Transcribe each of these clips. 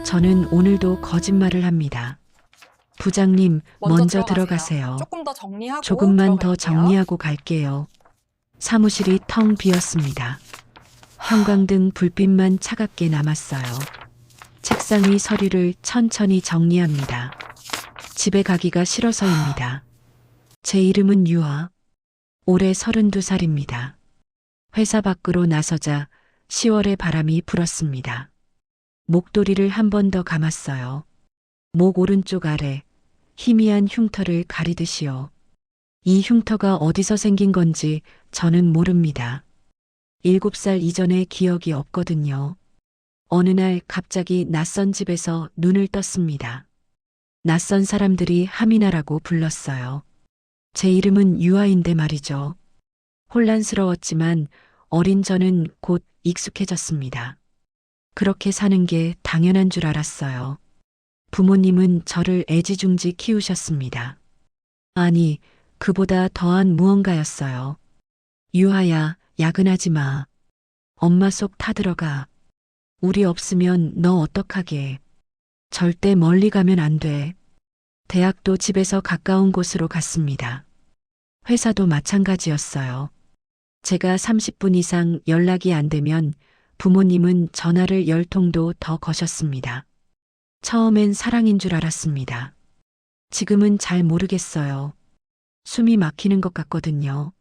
저는 오늘도 거짓말을 합니다. 부장님, 먼저 들어가세요. 들어가세요. 조금 더 정리하고 조금만 더 들어갈게요. 정리하고 갈게요. 사무실이 텅 비었습니다. 형광등 불빛만 차갑게 남았어요. 책상 위 서류를 천천히 정리합니다. 집에 가기가 싫어서입니다. 제 이름은 유아. 올해 32살입니다. 회사 밖으로 나서자 10월의 바람이 불었습니다. 목도리를 한 번 더 감았어요. 목 오른쪽 아래 희미한 흉터를 가리듯이요. 이 흉터가 어디서 생긴 건지 저는 모릅니다. 7살 이전의 기억이 없거든요. 어느 날 갑자기 낯선 집에서 눈을 떴습니다. 낯선 사람들이 하미나라고 불렀어요. 제 이름은 유아인데 말이죠. 혼란스러웠지만 어린 저는 곧 익숙해졌습니다. 그렇게 사는 게 당연한 줄 알았어요. 부모님은 저를 애지중지 키우셨습니다. 아니, 그보다 더한 무언가였어요. 유아야, 야근하지 마. 엄마 속 타들어가. 우리 없으면 너 어떡하게. 절대 멀리 가면 안 돼. 대학도 집에서 가까운 곳으로 갔습니다. 회사도 마찬가지였어요. 제가 30분 이상 연락이 안 되면 부모님은 전화를 10통도 더 거셨습니다. 처음엔 사랑인 줄 알았습니다. 지금은 잘 모르겠어요. 숨이 막히는 것 같거든요.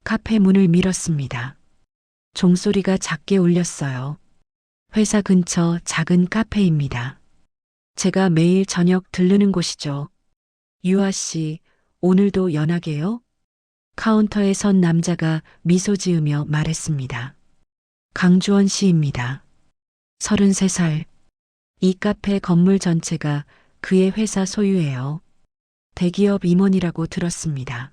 카페 문을 밀었습니다. 종소리가 작게 울렸어요. 회사 근처 작은 카페입니다. 제가 매일 저녁 들르는 곳이죠. 유아 씨, 오늘도 연하게요? 카운터에 선 남자가 미소 지으며 말했습니다. 강주원 씨입니다. 33살. 이 카페 건물 전체가 그의 회사 소유예요. 대기업 임원이라고 들었습니다.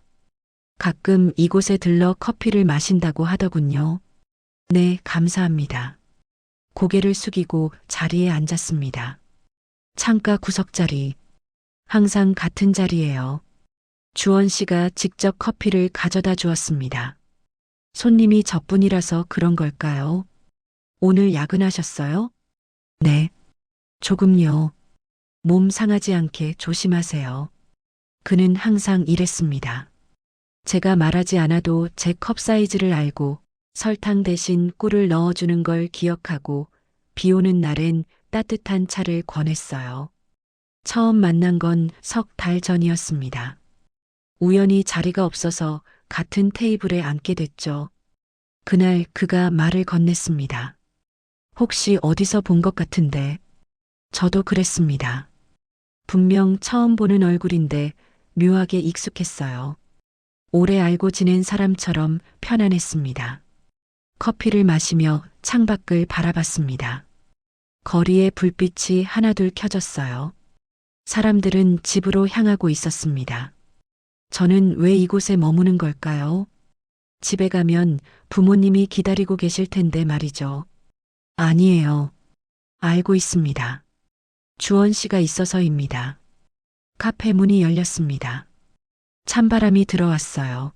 가끔 이곳에 들러 커피를 마신다고 하더군요. 네, 감사합니다. 고개를 숙이고 자리에 앉았습니다. 창가 구석자리. 항상 같은 자리예요. 주원 씨가 직접 커피를 가져다 주었습니다. 손님이 저뿐이라서 그런 걸까요? 오늘 야근하셨어요? 네. 조금요. 몸 상하지 않게 조심하세요. 그는 항상 이랬습니다. 제가 말하지 않아도 제 컵 사이즈를 알고 설탕 대신 꿀을 넣어주는 걸 기억하고 비 오는 날엔 따뜻한 차를 권했어요. 처음 만난 건 석 달 전이었습니다. 우연히 자리가 없어서 같은 테이블에 앉게 됐죠. 그날 그가 말을 건넸습니다. 혹시 어디서 본 것 같은데. 저도 그랬습니다. 분명 처음 보는 얼굴인데 묘하게 익숙했어요. 오래 알고 지낸 사람처럼 편안했습니다. 커피를 마시며 창밖을 바라봤습니다. 거리에 불빛이 하나둘 켜졌어요. 사람들은 집으로 향하고 있었습니다. 저는 왜 이곳에 머무는 걸까요? 집에 가면 부모님이 기다리고 계실 텐데 말이죠. 아니에요. 알고 있습니다. 주원 씨가 있어서입니다. 카페 문이 열렸습니다. 찬바람이 들어왔어요.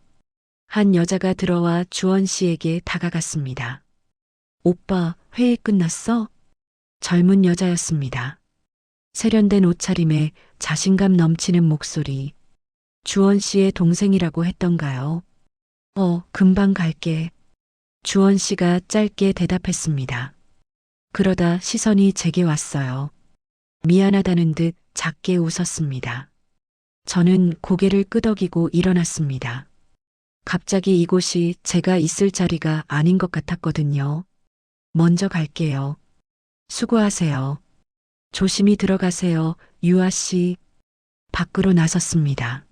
한 여자가 들어와 주원 씨에게 다가갔습니다. 오빠, 회의 끝났어? 젊은 여자였습니다. 세련된 옷차림에 자신감 넘치는 목소리. 주원 씨의 동생이라고 했던가요? 금방 갈게. 주원 씨가 짧게 대답했습니다. 그러다 시선이 제게 왔어요. 미안하다는 듯 작게 웃었습니다. 저는 고개를 끄덕이고 일어났습니다. 갑자기 이곳이 제가 있을 자리가 아닌 것 같았거든요. 먼저 갈게요. 수고하세요. 조심히 들어가세요, 유아 씨. 밖으로 나섰습니다.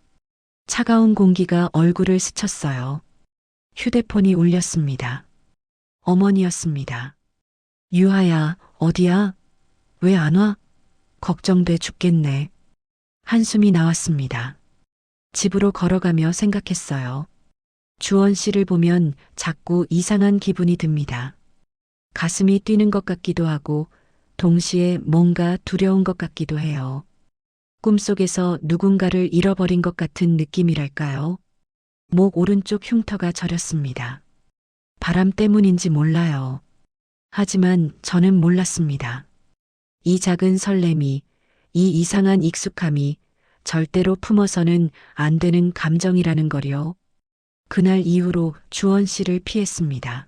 차가운 공기가 얼굴을 스쳤어요. 휴대폰이 울렸습니다. 어머니였습니다. 유아야, 어디야? 왜 안 와? 걱정돼 죽겠네. 한숨이 나왔습니다. 집으로 걸어가며 생각했어요. 주원 씨를 보면 자꾸 이상한 기분이 듭니다. 가슴이 뛰는 것 같기도 하고 동시에 뭔가 두려운 것 같기도 해요. 꿈속에서 누군가를 잃어버린 것 같은 느낌이랄까요? 목 오른쪽 흉터가 저렸습니다. 바람 때문인지 몰라요. 하지만 저는 몰랐습니다. 이 작은 설렘이, 이 이상한 익숙함이 절대로 품어서는 안 되는 감정이라는 거요. 그날 이후로 주원 씨를 피했습니다.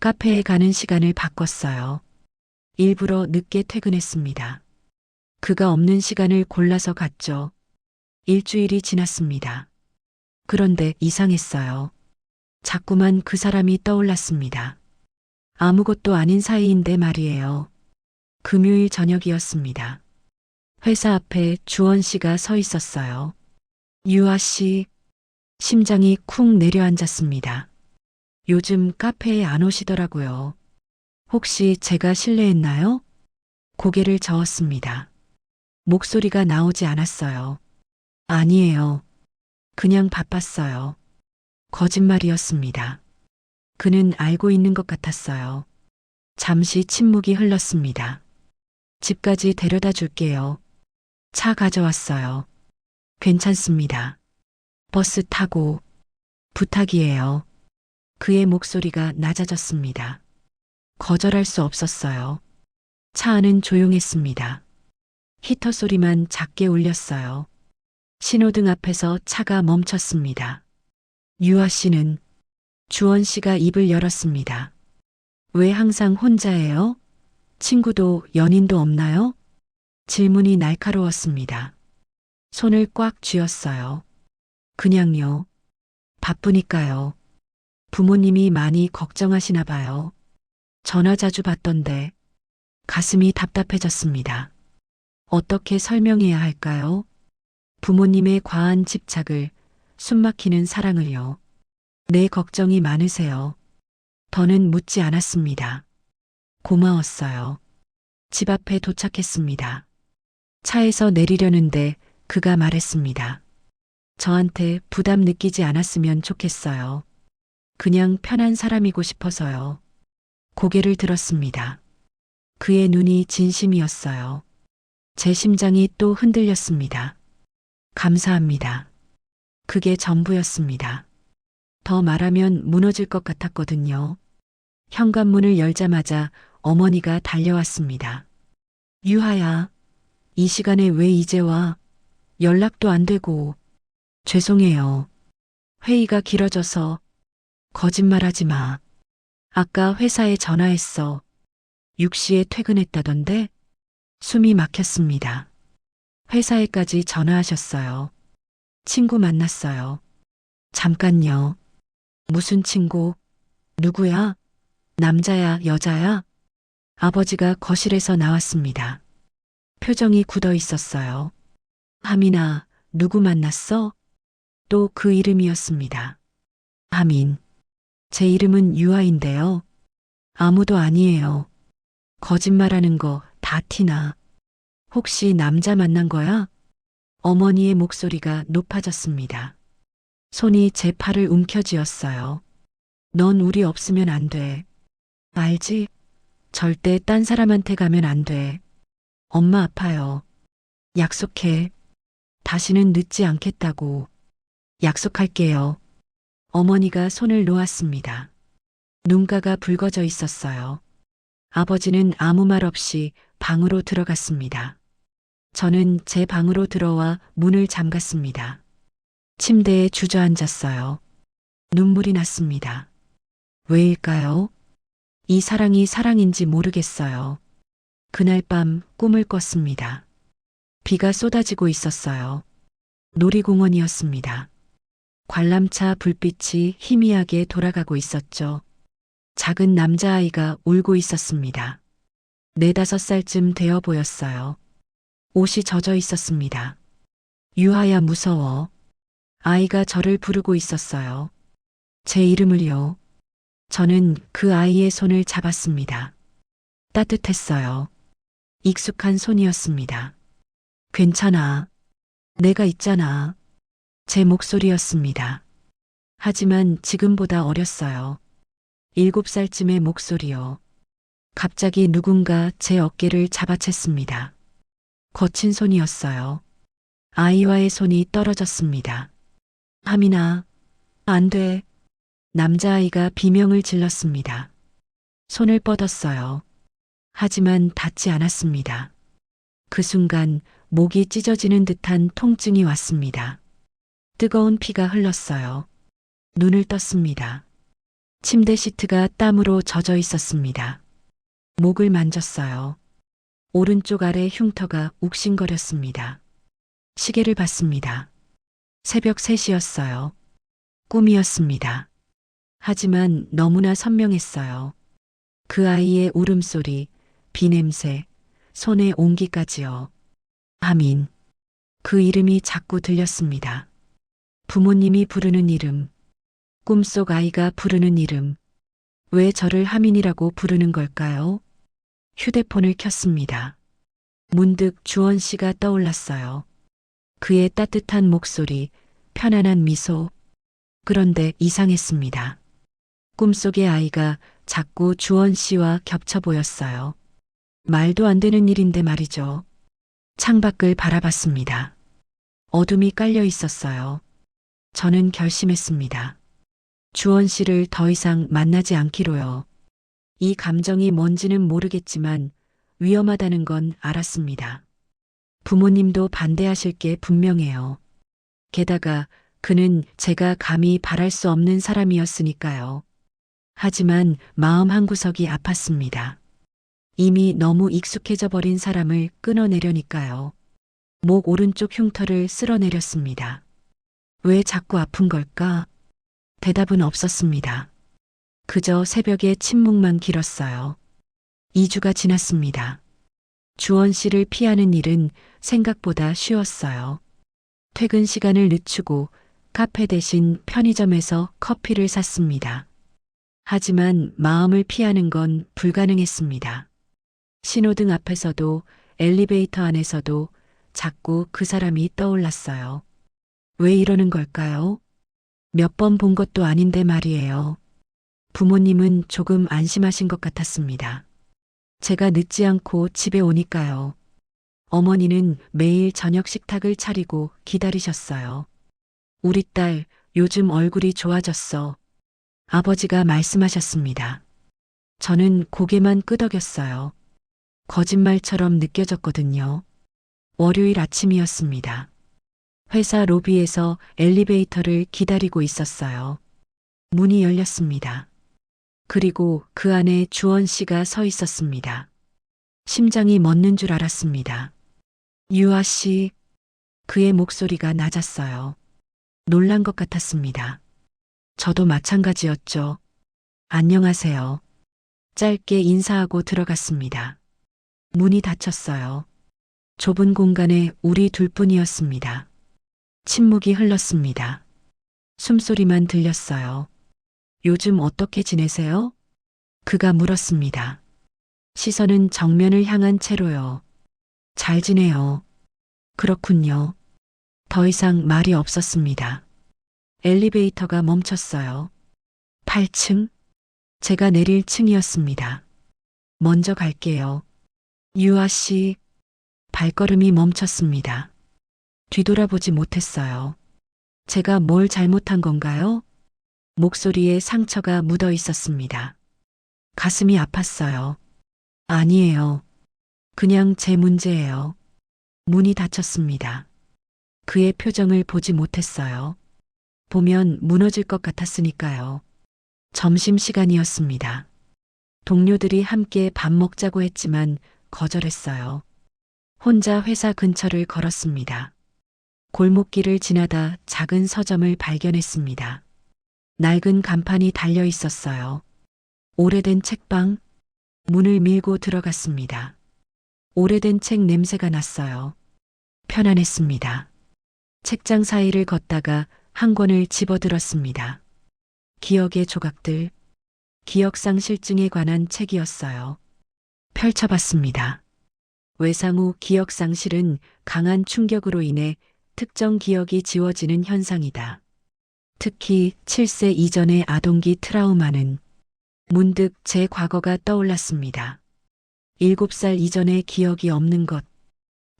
카페에 가는 시간을 바꿨어요. 일부러 늦게 퇴근했습니다. 그가 없는 시간을 골라서 갔죠. 일주일이 지났습니다. 그런데 이상했어요. 자꾸만 그 사람이 떠올랐습니다. 아무것도 아닌 사이인데 말이에요. 금요일 저녁이었습니다. 회사 앞에 주원 씨가 서 있었어요. 유아 씨, 심장이 쿵 내려앉았습니다. 요즘 카페에 안 오시더라고요. 혹시 제가 실례했나요? 고개를 저었습니다. 목소리가 나오지 않았어요. 아니에요. 그냥 바빴어요. 거짓말이었습니다. 그는 알고 있는 것 같았어요. 잠시 침묵이 흘렀습니다. 집까지 데려다 줄게요. 차 가져왔어요. 괜찮습니다. 버스 타고. 부탁이에요. 그의 목소리가 낮아졌습니다. 거절할 수 없었어요. 차 안은 조용했습니다. 히터 소리만 작게 울렸어요. 신호등 앞에서 차가 멈췄습니다. 유아 씨는 주원 씨가 입을 열었습니다. 왜 항상 혼자예요? 친구도 연인도 없나요? 질문이 날카로웠습니다. 손을 꽉 쥐었어요. 그냥요. 바쁘니까요. 부모님이 많이 걱정하시나 봐요. 전화 자주 받던데 가슴이 답답해졌습니다. 어떻게 설명해야 할까요? 부모님의 과한 집착을, 숨막히는 사랑을요. 내 걱정이 많으세요. 더는 묻지 않았습니다. 고마웠어요. 집 앞에 도착했습니다. 차에서 내리려는데 그가 말했습니다. 저한테 부담 느끼지 않았으면 좋겠어요. 그냥 편한 사람이고 싶어서요. 고개를 들었습니다. 그의 눈이 진심이었어요. 제 심장이 또 흔들렸습니다. 감사합니다. 그게 전부였습니다. 더 말하면 무너질 것 같았거든요. 현관문을 열자마자 어머니가 달려왔습니다. 유하야, 이 시간에 왜 이제 와? 연락도 안 되고. 죄송해요. 회의가 길어져서. 거짓말하지 마. 아까 회사에 전화했어. 6시에 퇴근했다던데? 숨이 막혔습니다. 회사에까지 전화하셨어요. 친구 만났어요. 잠깐요. 무슨 친구? 누구야? 남자야, 여자야? 아버지가 거실에서 나왔습니다. 표정이 굳어 있었어요. 하민아, 누구 만났어? 또 그 이름이었습니다. 하민. 제 이름은 유아인데요. 아무도 아니에요. 거짓말하는 거 다 티나. 혹시 남자 만난 거야? 어머니의 목소리가 높아졌습니다. 손이 제 팔을 움켜쥐었어요. 넌 우리 없으면 안 돼. 알지? 절대 딴 사람한테 가면 안 돼. 엄마 아파요. 약속해. 다시는 늦지 않겠다고. 약속할게요. 어머니가 손을 놓았습니다. 눈가가 붉어져 있었어요. 아버지는 아무 말 없이 방으로 들어갔습니다. 저는 제 방으로 들어와 문을 잠갔습니다. 침대에 주저앉았어요. 눈물이 났습니다. 왜일까요? 이 사랑이 사랑인지 모르겠어요. 그날 밤 꿈을 꿨습니다. 비가 쏟아지고 있었어요. 놀이공원이었습니다. 관람차 불빛이 희미하게 돌아가고 있었죠. 작은 남자아이가 울고 있었습니다. 4~5살쯤 되어 보였어요. 옷이 젖어 있었습니다. 유하야 무서워. 아이가 저를 부르고 있었어요. 제 이름을요. 저는 그 아이의 손을 잡았습니다. 따뜻했어요. 익숙한 손이었습니다. 괜찮아. 내가 있잖아. 제 목소리였습니다. 하지만 지금보다 어렸어요. 7살쯤의 목소리요. 갑자기 누군가 제 어깨를 잡아챘습니다. 거친 손이었어요. 아이와의 손이 떨어졌습니다. 하민아, 안 돼. 남자아이가 비명을 질렀습니다. 손을 뻗었어요. 하지만 닿지 않았습니다. 그 순간 목이 찢어지는 듯한 통증이 왔습니다. 뜨거운 피가 흘렀어요. 눈을 떴습니다. 침대 시트가 땀으로 젖어 있었습니다. 목을 만졌어요. 오른쪽 아래 흉터가 욱신거렸습니다. 시계를 봤습니다. 새벽 3시였어요. 꿈이었습니다. 하지만 너무나 선명했어요. 그 아이의 울음소리, 비냄새, 손의 온기까지요. 하민. 그 이름이 자꾸 들렸습니다. 부모님이 부르는 이름, 꿈속 아이가 부르는 이름. 왜 저를 하민이라고 부르는 걸까요? 휴대폰을 켰습니다. 문득 주원 씨가 떠올랐어요. 그의 따뜻한 목소리, 편안한 미소. 그런데 이상했습니다. 꿈속의 아이가 자꾸 주원 씨와 겹쳐 보였어요. 말도 안 되는 일인데 말이죠. 창밖을 바라봤습니다. 어둠이 깔려 있었어요. 저는 결심했습니다. 주원 씨를 더 이상 만나지 않기로요. 이 감정이 뭔지는 모르겠지만 위험하다는 건 알았습니다. 부모님도 반대하실 게 분명해요. 게다가 그는 제가 감히 바랄 수 없는 사람이었으니까요. 하지만 마음 한구석이 아팠습니다. 이미 너무 익숙해져 버린 사람을 끊어내려니까요. 목 오른쪽 흉터를 쓸어내렸습니다. 왜 자꾸 아픈 걸까? 대답은 없었습니다. 그저 새벽의 침묵만 길었어요. 2주가 지났습니다. 주원 씨를 피하는 일은 생각보다 쉬웠어요. 퇴근 시간을 늦추고 카페 대신 편의점에서 커피를 샀습니다. 하지만 마음을 피하는 건 불가능했습니다. 신호등 앞에서도 엘리베이터 안에서도 자꾸 그 사람이 떠올랐어요. 왜 이러는 걸까요? 몇 번 본 것도 아닌데 말이에요. 부모님은 조금 안심하신 것 같았습니다. 제가 늦지 않고 집에 오니까요. 어머니는 매일 저녁 식탁을 차리고 기다리셨어요. 우리 딸 요즘 얼굴이 좋아졌어. 아버지가 말씀하셨습니다. 저는 고개만 끄덕였어요. 거짓말처럼 느껴졌거든요. 월요일 아침이었습니다. 회사 로비에서 엘리베이터를 기다리고 있었어요. 문이 열렸습니다. 그리고 그 안에 주원 씨가 서 있었습니다. 심장이 멎는 줄 알았습니다. 유아 씨, 그의 목소리가 낮았어요. 놀란 것 같았습니다. 저도 마찬가지였죠. 안녕하세요. 짧게 인사하고 들어갔습니다. 문이 닫혔어요. 좁은 공간에 우리 둘뿐이었습니다. 침묵이 흘렀습니다. 숨소리만 들렸어요. 요즘 어떻게 지내세요? 그가 물었습니다. 시선은 정면을 향한 채로요. 잘 지내요. 그렇군요. 더 이상 말이 없었습니다. 엘리베이터가 멈췄어요. 8층? 제가 내릴 층이었습니다. 먼저 갈게요. 유아 씨, 발걸음이 멈췄습니다. 뒤돌아보지 못했어요. 제가 뭘 잘못한 건가요? 목소리에 상처가 묻어 있었습니다. 가슴이 아팠어요. 아니에요. 그냥 제 문제예요. 문이 닫혔습니다. 그의 표정을 보지 못했어요. 보면 무너질 것 같았으니까요. 점심시간이었습니다. 동료들이 함께 밥 먹자고 했지만 거절했어요. 혼자 회사 근처를 걸었습니다. 골목길을 지나다 작은 서점을 발견했습니다. 낡은 간판이 달려 있었어요. 오래된 책방, 문을 밀고 들어갔습니다. 오래된 책 냄새가 났어요. 편안했습니다. 책장 사이를 걷다가 한 권을 집어들었습니다. 기억의 조각들, 기억상실증에 관한 책이었어요. 펼쳐봤습니다. 외상 후 기억상실은 강한 충격으로 인해 특정 기억이 지워지는 현상이다. 특히 7세 이전의 아동기 트라우마는 문득 제 과거가 떠올랐습니다. 7살 이전의 기억이 없는 것,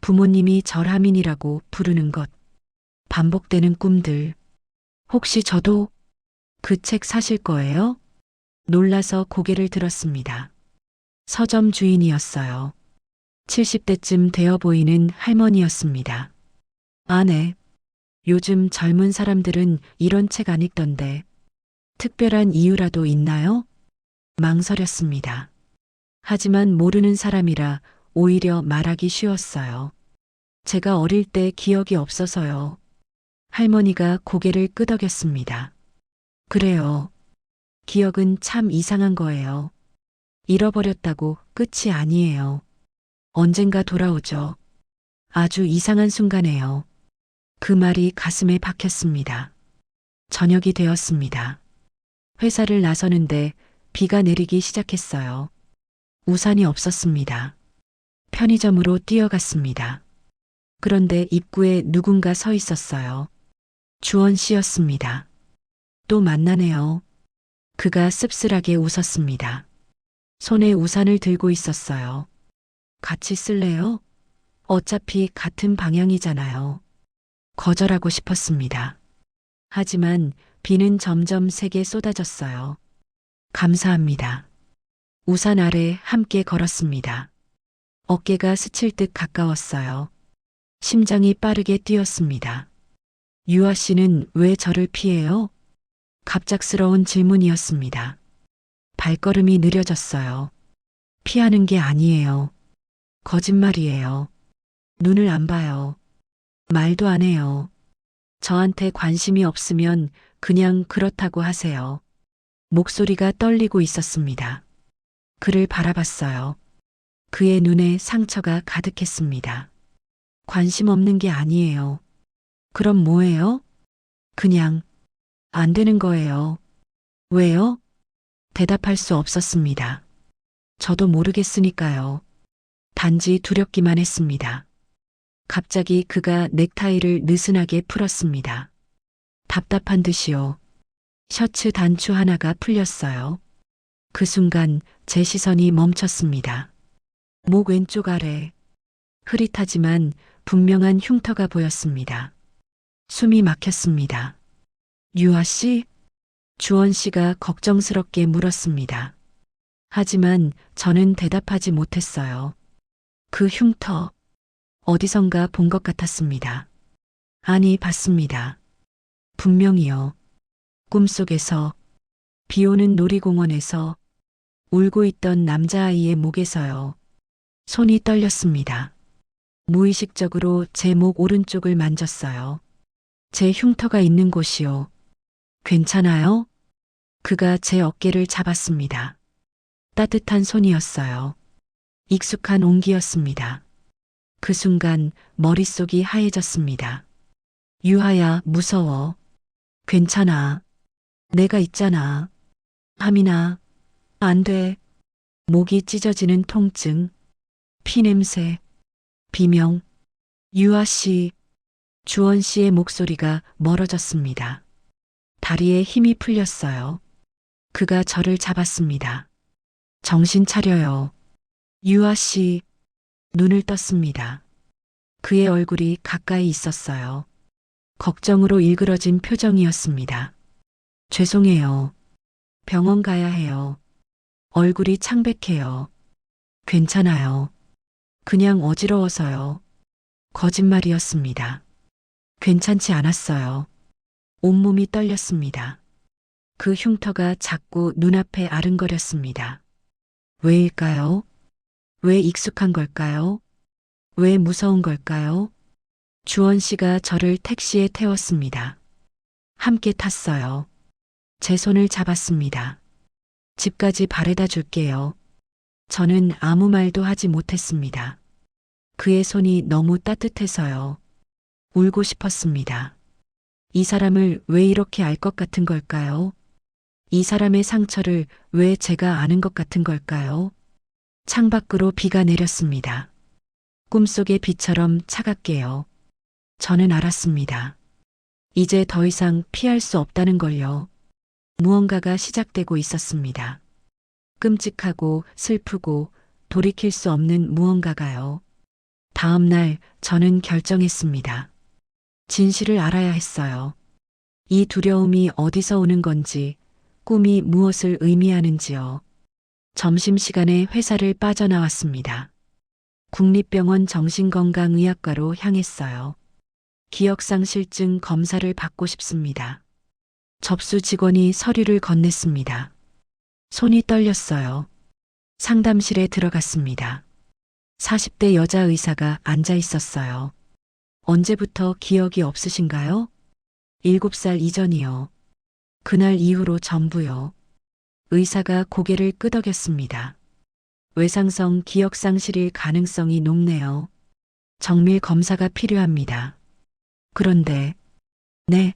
부모님이 절 하민이라고 부르는 것, 반복되는 꿈들. 혹시 저도 그 책 사실 거예요? 놀라서 고개를 들었습니다. 서점 주인이었어요. 70대쯤 되어 보이는 할머니였습니다. 아네, 요즘 젊은 사람들은 이런 책 안 읽던데 특별한 이유라도 있나요? 망설였습니다. 하지만 모르는 사람이라 오히려 말하기 쉬웠어요. 제가 어릴 때 기억이 없어서요. 할머니가 고개를 끄덕였습니다. 그래요. 기억은 참 이상한 거예요. 잃어버렸다고 끝이 아니에요. 언젠가 돌아오죠. 아주 이상한 순간에요. 그 말이 가슴에 박혔습니다. 저녁이 되었습니다. 회사를 나서는데 비가 내리기 시작했어요. 우산이 없었습니다. 편의점으로 뛰어갔습니다. 그런데 입구에 누군가 서 있었어요. 주원 씨였습니다. 또 만나네요. 그가 씁쓸하게 웃었습니다. 손에 우산을 들고 있었어요. 같이 쓸래요? 어차피 같은 방향이잖아요. 거절하고 싶었습니다. 하지만 비는 점점 세게 쏟아졌어요. 감사합니다. 우산 아래 함께 걸었습니다. 어깨가 스칠 듯 가까웠어요. 심장이 빠르게 뛰었습니다. 유아 씨는 왜 저를 피해요? 갑작스러운 질문이었습니다. 발걸음이 느려졌어요. 피하는 게 아니에요. 거짓말이에요. 눈을 안 봐요. 말도 안 해요. 저한테 관심이 없으면 그냥 그렇다고 하세요. 목소리가 떨리고 있었습니다. 그를 바라봤어요. 그의 눈에 상처가 가득했습니다. 관심 없는 게 아니에요. 그럼 뭐예요? 그냥 안 되는 거예요. 왜요? 대답할 수 없었습니다. 저도 모르겠으니까요. 단지 두렵기만 했습니다. 갑자기 그가 넥타이를 느슨하게 풀었습니다. 답답한 듯이요. 셔츠 단추 하나가 풀렸어요. 그 순간 제 시선이 멈췄습니다. 목 왼쪽 아래 흐릿하지만 분명한 흉터가 보였습니다. 숨이 막혔습니다. 유아 씨? 주원 씨가 걱정스럽게 물었습니다. 하지만 저는 대답하지 못했어요. 그 흉터, 어디선가 본 것 같았습니다. 아니, 봤습니다. 분명히요. 꿈속에서, 비 오는 놀이공원에서, 울고 있던 남자아이의 목에서요. 손이 떨렸습니다. 무의식적으로 제 목 오른쪽을 만졌어요. 제 흉터가 있는 곳이요. 괜찮아요? 그가 제 어깨를 잡았습니다. 따뜻한 손이었어요. 익숙한 온기였습니다. 그 순간 머릿속이 하얘졌습니다. 유하야, 무서워. 괜찮아. 내가 있잖아. 하민아, 안 돼. 목이 찢어지는 통증, 피냄새, 비명. 유아 씨, 주원 씨의 목소리가 멀어졌습니다. 다리에 힘이 풀렸어요. 그가 저를 잡았습니다. 정신 차려요. 유아 씨, 눈을 떴습니다. 그의 얼굴이 가까이 있었어요. 걱정으로 일그러진 표정이었습니다. 죄송해요. 병원 가야 해요. 얼굴이 창백해요. 괜찮아요. 그냥 어지러워서요. 거짓말이었습니다. 괜찮지 않았어요. 온몸이 떨렸습니다. 그 흉터가 자꾸 눈앞에 아른거렸습니다. 왜일까요? 왜 익숙한 걸까요? 왜 무서운 걸까요? 주원 씨가 저를 택시에 태웠습니다. 함께 탔어요. 제 손을 잡았습니다. 집까지 바래다 줄게요. 저는 아무 말도 하지 못했습니다. 그의 손이 너무 따뜻해서요. 울고 싶었습니다. 이 사람을 왜 이렇게 알 것 같은 걸까요? 이 사람의 상처를 왜 제가 아는 것 같은 걸까요? 창밖으로 비가 내렸습니다. 꿈속의 비처럼 차갑게요. 저는 알았습니다. 이제 더 이상 피할 수 없다는 걸요. 무언가가 시작되고 있었습니다. 끔찍하고 슬프고 돌이킬 수 없는 무언가가요. 다음 날 저는 결정했습니다. 진실을 알아야 했어요. 이 두려움이 어디서 오는 건지, 꿈이 무엇을 의미하는지요. 점심시간에 회사를 빠져나왔습니다. 국립병원 정신건강의학과로 향했어요. 기억상실증 검사를 받고 싶습니다. 접수 직원이 서류를 건넸습니다. 손이 떨렸어요. 상담실에 들어갔습니다. 40대 여자 의사가 앉아 있었어요. 언제부터 기억이 없으신가요? 7살 이전이요. 그날 이후로 전부요. 의사가 고개를 끄덕였습니다. 외상성 기억상실일 가능성이 높네요. 정밀 검사가 필요합니다. 그런데, 네,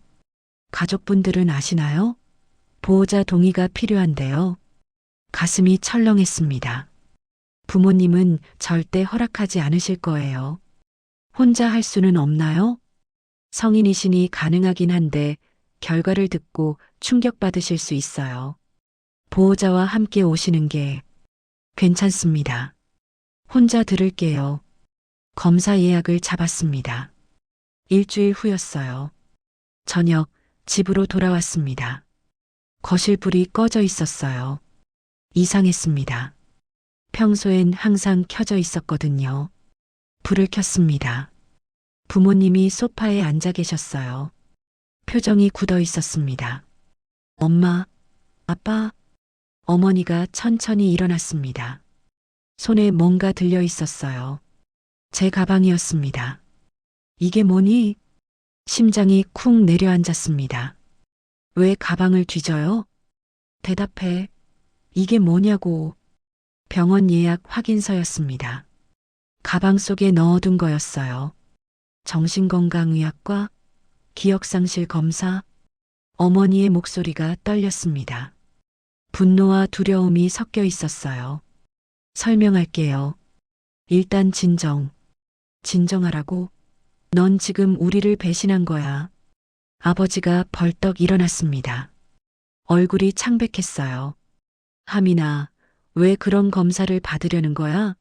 가족분들은 아시나요? 보호자 동의가 필요한데요. 가슴이 철렁했습니다. 부모님은 절대 허락하지 않으실 거예요. 혼자 할 수는 없나요? 성인이시니 가능하긴 한데 결과를 듣고 충격받으실 수 있어요. 보호자와 함께 오시는 게 괜찮습니다. 혼자 들을게요. 검사 예약을 잡았습니다. 일주일 후였어요. 저녁 집으로 돌아왔습니다. 거실 불이 꺼져 있었어요. 이상했습니다. 평소엔 항상 켜져 있었거든요. 불을 켰습니다. 부모님이 소파에 앉아 계셨어요. 표정이 굳어 있었습니다. 엄마, 아빠, 어머니가 천천히 일어났습니다. 손에 뭔가 들려 있었어요. 제 가방이었습니다. 이게 뭐니? 심장이 쿵 내려앉았습니다. 왜 가방을 뒤져요? 대답해. 이게 뭐냐고. 병원 예약 확인서였습니다. 가방 속에 넣어둔 거였어요. 정신건강의학과, 기억상실 검사, 어머니의 목소리가 떨렸습니다. 분노와 두려움이 섞여 있었어요. 설명할게요. 일단 진정하라고. 넌 지금 우리를 배신한 거야. 아버지가 벌떡 일어났습니다. 얼굴이 창백했어요. 하민아, 왜 그런 검사를 받으려는 거야?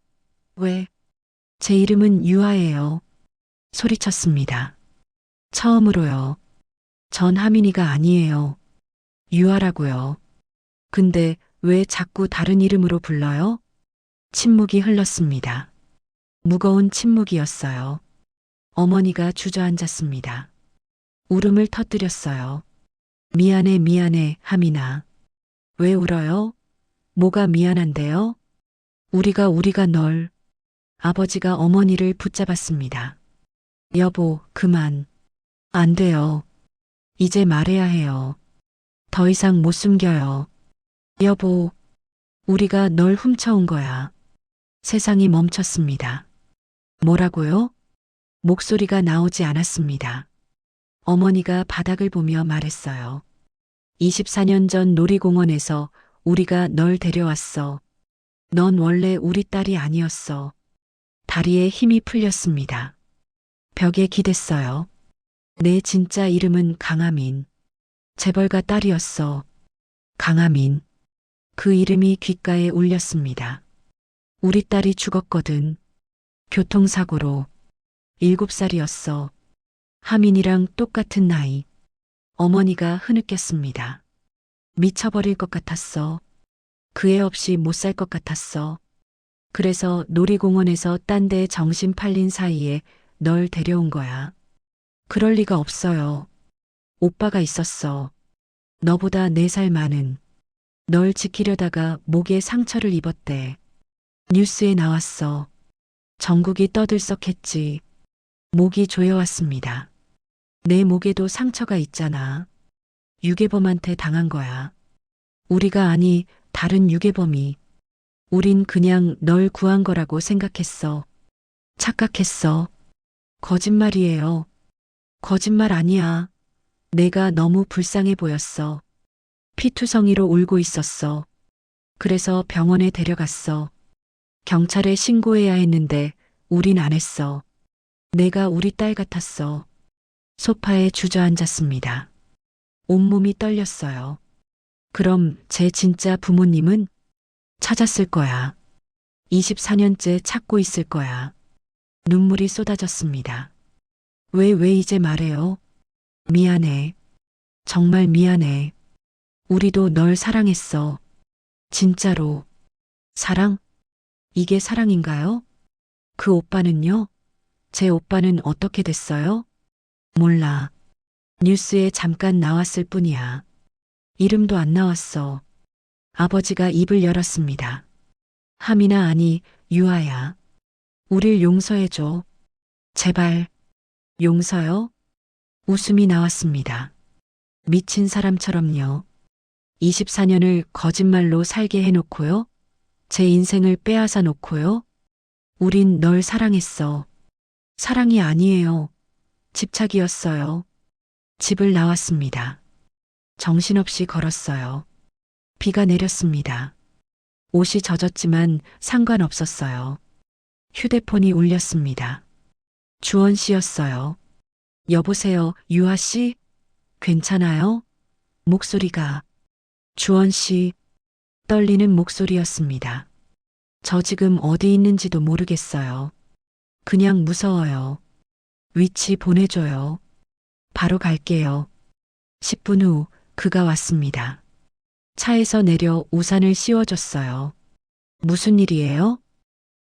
왜? 제 이름은 유아예요. 소리쳤습니다. 처음으로요. 전 하민이가 아니에요. 유아라고요. 근데 왜 자꾸 다른 이름으로 불러요? 침묵이 흘렀습니다. 무거운 침묵이었어요. 어머니가 주저앉았습니다. 울음을 터뜨렸어요. 미안해, 하민아. 왜 울어요? 뭐가 미안한데요? 우리가 널. 아버지가 어머니를 붙잡았습니다. 여보, 그만. 안 돼요. 이제 말해야 해요. 더 이상 못 숨겨요. 여보, 우리가 널 훔쳐온 거야. 세상이 멈췄습니다. 뭐라고요? 목소리가 나오지 않았습니다. 어머니가 바닥을 보며 말했어요. 24년 전 놀이공원에서 우리가 널 데려왔어. 넌 원래 우리 딸이 아니었어. 다리에 힘이 풀렸습니다. 벽에 기댔어요. 내 진짜 이름은 강하민. 재벌가 딸이었어. 강하민. 그 이름이 귓가에 울렸습니다. 우리 딸이 죽었거든. 교통사고로. 7살이었어. 하민이랑 똑같은 나이. 어머니가 흐느꼈습니다. 미쳐버릴 것 같았어. 그 애 없이 못 살 것 같았어. 그래서 놀이공원에서 딴 데 정신 팔린 사이에 널 데려온 거야. 그럴 리가 없어요. 오빠가 있었어. 너보다 4살 많은. 널 지키려다가 목에 상처를 입었대. 뉴스에 나왔어. 전국이 떠들썩했지. 목이 조여왔습니다. 내 목에도 상처가 있잖아. 유괴범한테 당한 거야. 우리가 아니 다른 유괴범이. 우린 그냥 널 구한 거라고 생각했어. 착각했어. 거짓말이에요. 거짓말 아니야. 내가 너무 불쌍해 보였어. 피투성이로 울고 있었어. 그래서 병원에 데려갔어. 경찰에 신고해야 했는데 우린 안 했어. 내가 우리 딸 같았어. 소파에 주저앉았습니다. 온몸이 떨렸어요. 그럼 제 진짜 부모님은? 찾았을 거야. 24년째 찾고 있을 거야. 눈물이 쏟아졌습니다. 왜 이제 말해요? 미안해. 정말 미안해. 우리도 널 사랑했어. 진짜로. 사랑? 이게 사랑인가요? 그 오빠는요? 제 오빠는 어떻게 됐어요? 몰라. 뉴스에 잠깐 나왔을 뿐이야. 이름도 안 나왔어. 아버지가 입을 열었습니다. 하민아 아니, 유아야. 우릴 용서해줘. 제발. 용서요? 웃음이 나왔습니다. 미친 사람처럼요. 24년을 거짓말로 살게 해놓고요. 제 인생을 빼앗아 놓고요. 우린 널 사랑했어. 사랑이 아니에요. 집착이었어요. 집을 나왔습니다. 정신없이 걸었어요. 비가 내렸습니다. 옷이 젖었지만 상관없었어요. 휴대폰이 울렸습니다. 주원 씨였어요. 여보세요, 유아 씨? 괜찮아요? 목소리가 주원 씨 떨리는 목소리였습니다. 저 지금 어디 있는지도 모르겠어요. 그냥 무서워요. 위치 보내줘요. 바로 갈게요. 10분 후 그가 왔습니다. 차에서 내려 우산을 씌워줬어요. 무슨 일이에요?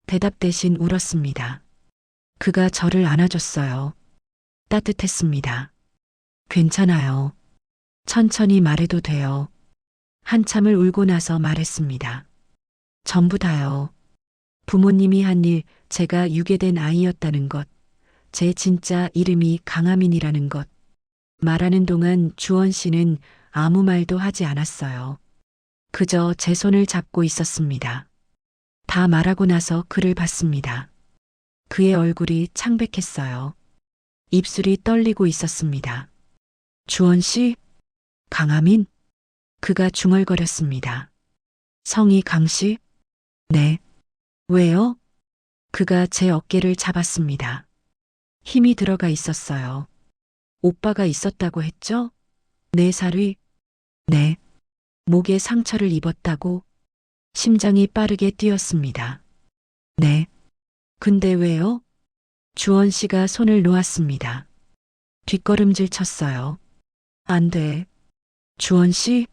대답 대신 울었습니다. 그가 저를 안아줬어요. 따뜻했습니다. 괜찮아요. 천천히 말해도 돼요. 한참을 울고 나서 말했습니다. 전부 다요. 부모님이 한 일, 제가 유괴된 아이였다는 것, 제 진짜 이름이 강하민이라는 것. 말하는 동안 주원 씨는 아무 말도 하지 않았어요. 그저 제 손을 잡고 있었습니다. 다 말하고 나서 그를 봤습니다. 그의 얼굴이 창백했어요. 입술이 떨리고 있었습니다. 주원 씨? 강하민? 그가 중얼거렸습니다. 성이 강씨? 네. 왜요? 그가 제 어깨를 잡았습니다. 힘이 들어가 있었어요. 오빠가 있었다고 했죠? 내 살위? 네. 목에 상처를 입었다고? 심장이 빠르게 뛰었습니다. 네. 근데 왜요? 주원 씨가 손을 놓았습니다. 뒷걸음질 쳤어요. 안 돼. 주원 씨?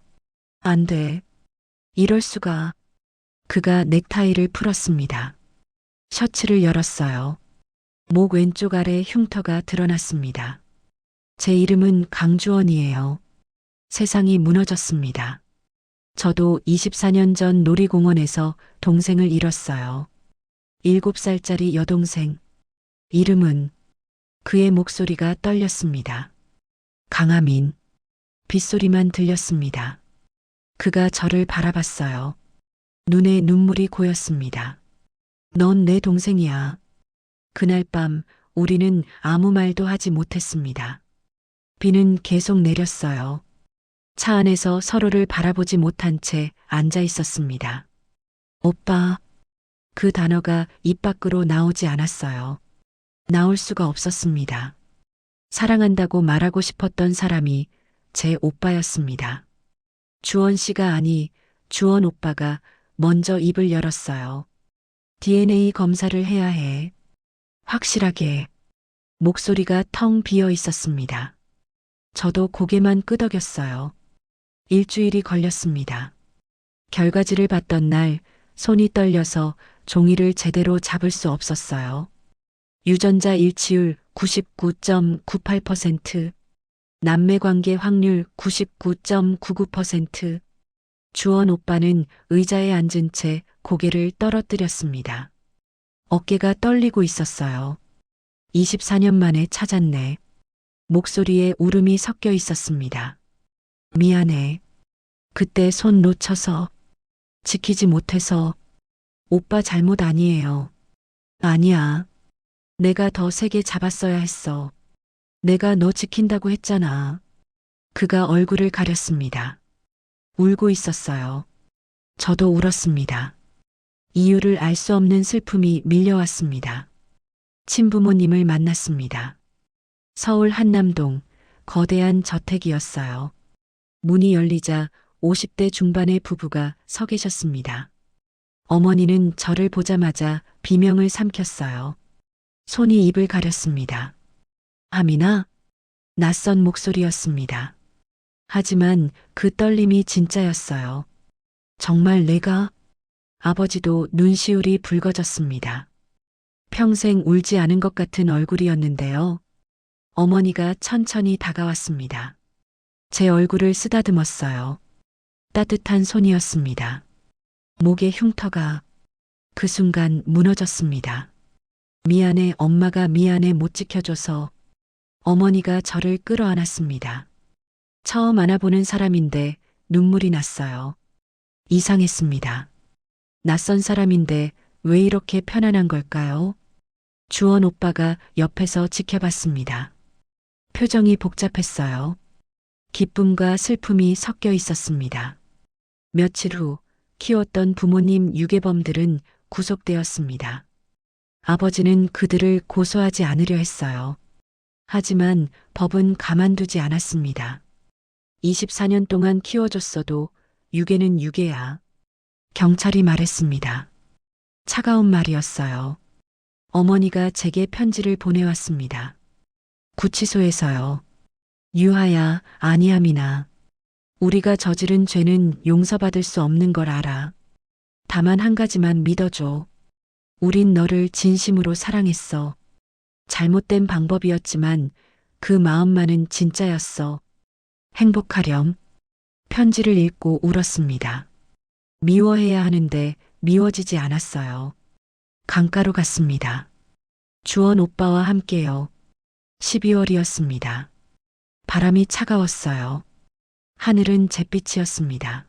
안 돼. 이럴 수가. 그가 넥타이를 풀었습니다. 셔츠를 열었어요. 목 왼쪽 아래 흉터가 드러났습니다. 제 이름은 강주원이에요. 세상이 무너졌습니다. 저도 24년 전 놀이공원에서 동생을 잃었어요. 7살짜리 여동생. 이름은 그의 목소리가 떨렸습니다. 강하민. 빗소리만 들렸습니다. 그가 저를 바라봤어요. 눈에 눈물이 고였습니다. 넌 내 동생이야. 그날 밤 우리는 아무 말도 하지 못했습니다. 비는 계속 내렸어요. 차 안에서 서로를 바라보지 못한 채 앉아 있었습니다. 오빠. 그 단어가 입 밖으로 나오지 않았어요. 나올 수가 없었습니다. 사랑한다고 말하고 싶었던 사람이 제 오빠였습니다. 주원 씨가 아니 주원 오빠가 먼저 입을 열었어요. DNA 검사를 해야 해. 확실하게. 목소리가 텅 비어 있었습니다. 저도 고개만 끄덕였어요. 일주일이 걸렸습니다. 결과지를 봤던 날 손이 떨려서 종이를 제대로 잡을 수 없었어요. 유전자 일치율 99.98%, 남매관계 확률 99.99%. 주원 오빠는 의자에 앉은 채 고개를 떨어뜨렸습니다. 어깨가 떨리고 있었어요. 24년 만에 찾았네. 목소리에 울음이 섞여 있었습니다. 미안해. 그때 손 놓쳐서, 지키지 못해서. 오빠 잘못 아니에요. 아니야. 내가 더 세게 잡았어야 했어. 내가 너 지킨다고 했잖아. 그가 얼굴을 가렸습니다. 울고 있었어요. 저도 울었습니다. 이유를 알 수 없는 슬픔이 밀려왔습니다. 친부모님을 만났습니다. 서울 한남동 거대한 저택이었어요. 문이 열리자 50대 중반의 부부가 서 계셨습니다. 어머니는 저를 보자마자 비명을 삼켰어요. 손이 입을 가렸습니다. 하민아? 낯선 목소리였습니다. 하지만 그 떨림이 진짜였어요. 정말 내가? 아버지도 눈시울이 붉어졌습니다. 평생 울지 않은 것 같은 얼굴이었는데요. 어머니가 천천히 다가왔습니다. 제 얼굴을 쓰다듬었어요. 따뜻한 손이었습니다. 목의 흉터가 그 순간 무너졌습니다. 미안해, 엄마가 미안해, 못 지켜줘서. 어머니가 저를 끌어안았습니다. 처음 안아보는 사람인데 눈물이 났어요. 이상했습니다. 낯선 사람인데 왜 이렇게 편안한 걸까요? 주원 오빠가 옆에서 지켜봤습니다. 표정이 복잡했어요. 기쁨과 슬픔이 섞여 있었습니다. 며칠 후 키웠던 부모님 유괴범들은 구속되었습니다. 아버지는 그들을 고소하지 않으려 했어요. 하지만 법은 가만두지 않았습니다. 24년 동안 키워줬어도 유괴는 유괴야. 경찰이 말했습니다. 차가운 말이었어요. 어머니가 제게 편지를 보내왔습니다. 구치소에서요. 유하야, 아니함이나. 우리가 저지른 죄는 용서받을 수 없는 걸 알아. 다만 한 가지만 믿어줘. 우린 너를 진심으로 사랑했어. 잘못된 방법이었지만 그 마음만은 진짜였어. 행복하렴. 편지를 읽고 울었습니다. 미워해야 하는데 미워지지 않았어요. 강가로 갔습니다. 주원 오빠와 함께요. 12월이었습니다. 바람이 차가웠어요. 하늘은 잿빛이었습니다.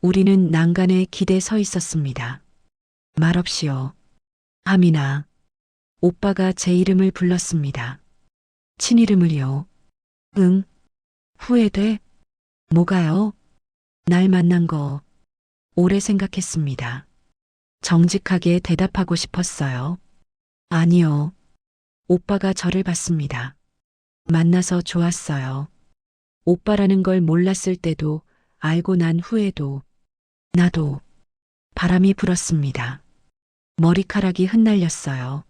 우리는 난간에 기대 서 있었습니다. 말없이요. 하민아. 오빠가 제 이름을 불렀습니다. 친이름을요. 응. 후회돼? 뭐가요? 날 만난 거 오래 생각했습니다. 정직하게 대답하고 싶었어요. 아니요. 오빠가 저를 봤습니다. 만나서 좋았어요. 오빠라는 걸 몰랐을 때도 알고 난 후에도 나도 바람이 불었습니다. 머리카락이 흩날렸어요.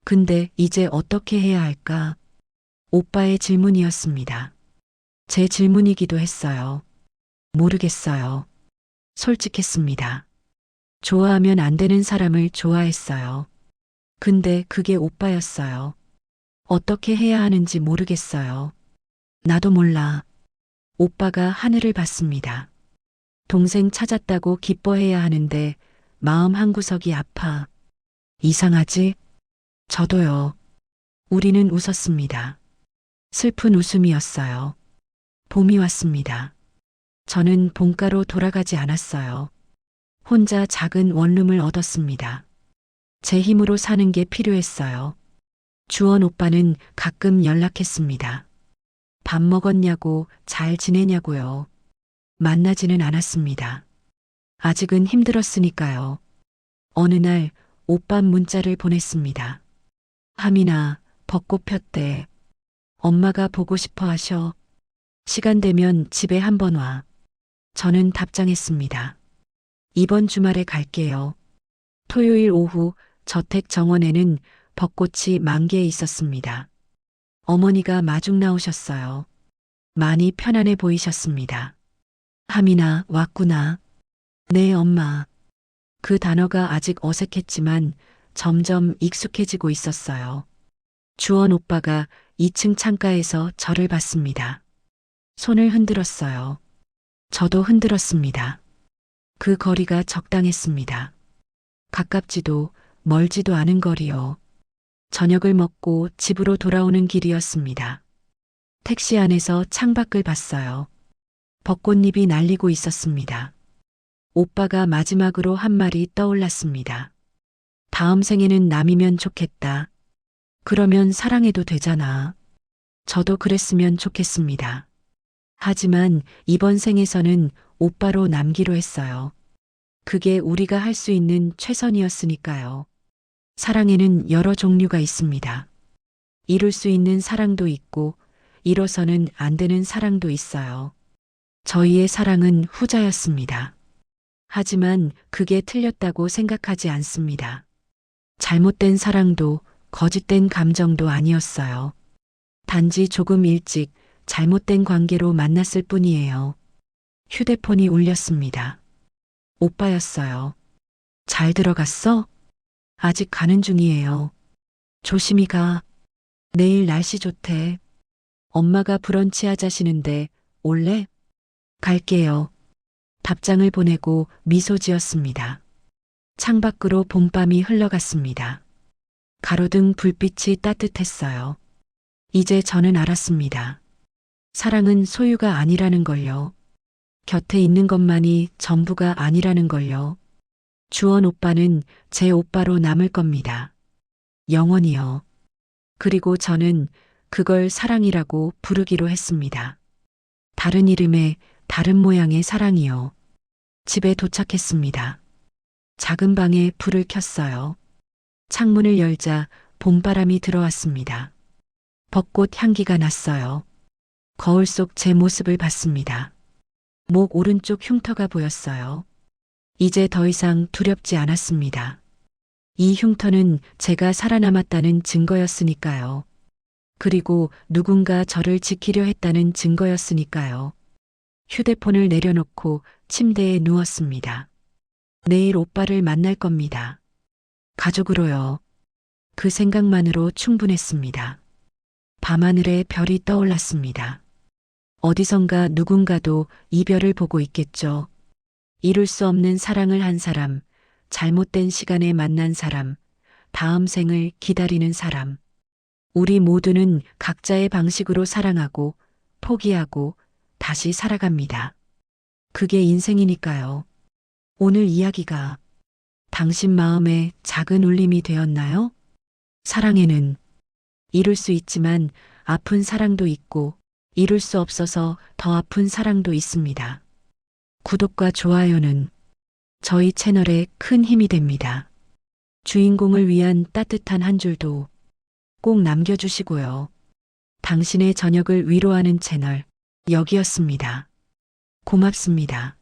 근데 이제 어떻게 해야 할까? 오빠의 질문이었습니다. 제 질문이기도 했어요. 모르겠어요. 솔직했습니다. 좋아하면 안 되는 사람을 좋아했어요. 근데 그게 오빠였어요. 어떻게 해야 하는지 모르겠어요. 나도 몰라. 오빠가 하늘을 봤습니다. 동생 찾았다고 기뻐해야 하는데 마음 한구석이 아파. 이상하지? 저도요. 우리는 웃었습니다. 슬픈 웃음이었어요. 봄이 왔습니다. 저는 본가로 돌아가지 않았어요. 혼자 작은 원룸을 얻었습니다. 제 힘으로 사는 게 필요했어요. 주원 오빠는 가끔 연락했습니다. 밥 먹었냐고, 잘 지내냐고요. 만나지는 않았습니다. 아직은 힘들었으니까요. 어느 날 오빠 문자를 보냈습니다. 하민아, 벚꽃 폈대. 엄마가 보고 싶어 하셔. 시간 되면 집에 한번 와. 저는 답장했습니다. 이번 주말에 갈게요. 토요일 오후 저택 정원에는 벚꽃이 만개해 있었습니다. 어머니가 마중 나오셨어요. 많이 편안해 보이셨습니다. 하민아, 왔구나. 네, 엄마. 그 단어가 아직 어색했지만 점점 익숙해지고 있었어요. 주원 오빠가 2층 창가에서 저를 봤습니다. 손을 흔들었어요. 저도 흔들었습니다. 그 거리가 적당했습니다. 가깝지도 멀지도 않은 거리요. 저녁을 먹고 집으로 돌아오는 길이었습니다. 택시 안에서 창밖을 봤어요. 벚꽃잎이 날리고 있었습니다. 오빠가 마지막으로 한 말이 떠올랐습니다. 다음 생에는 남이면 좋겠다. 그러면 사랑해도 되잖아. 저도 그랬으면 좋겠습니다. 하지만 이번 생에서는 오빠로 남기로 했어요. 그게 우리가 할 수 있는 최선이었으니까요. 사랑에는 여러 종류가 있습니다. 이룰 수 있는 사랑도 있고 이뤄서는 안 되는 사랑도 있어요. 저희의 사랑은 후자였습니다. 하지만 그게 틀렸다고 생각하지 않습니다. 잘못된 사랑도 거짓된 감정도 아니었어요. 단지 조금 일찍 잘못된 관계로 만났을 뿐이에요. 휴대폰이 울렸습니다. 오빠였어요. 잘 들어갔어? 아직 가는 중이에요. 조심히 가. 내일 날씨 좋대. 엄마가 브런치 하자시는데 올래? 갈게요. 답장을 보내고 미소 지었습니다. 창밖으로 봄밤이 흘러갔습니다. 가로등 불빛이 따뜻했어요. 이제 저는 알았습니다. 사랑은 소유가 아니라는 걸요. 곁에 있는 것만이 전부가 아니라는 걸요. 주원 오빠는 제 오빠로 남을 겁니다. 영원히요. 그리고 저는 그걸 사랑이라고 부르기로 했습니다. 다른 이름의 다른 모양의 사랑이요. 집에 도착했습니다. 작은 방에 불을 켰어요. 창문을 열자 봄바람이 들어왔습니다. 벚꽃 향기가 났어요. 거울 속 제 모습을 봤습니다. 목 오른쪽 흉터가 보였어요. 이제 더 이상 두렵지 않았습니다. 이 흉터는 제가 살아남았다는 증거였으니까요. 그리고 누군가 저를 지키려 했다는 증거였으니까요. 휴대폰을 내려놓고 침대에 누웠습니다. 내일 오빠를 만날 겁니다. 가족으로요. 그 생각만으로 충분했습니다. 밤하늘에 별이 떠올랐습니다. 어디선가 누군가도 이별을 보고 있겠죠. 이룰 수 없는 사랑을 한 사람, 잘못된 시간에 만난 사람, 다음 생을 기다리는 사람. 우리 모두는 각자의 방식으로 사랑하고 포기하고 다시 살아갑니다. 그게 인생이니까요. 오늘 이야기가 당신 마음에 작은 울림이 되었나요? 사랑에는 이룰 수 있지만 아픈 사랑도 있고 이룰 수 없어서 더 아픈 사랑도 있습니다. 구독과 좋아요는 저희 채널에 큰 힘이 됩니다. 주인공을 위한 따뜻한 한 줄도 꼭 남겨주시고요. 당신의 저녁을 위로하는 채널 여기였습니다. 고맙습니다.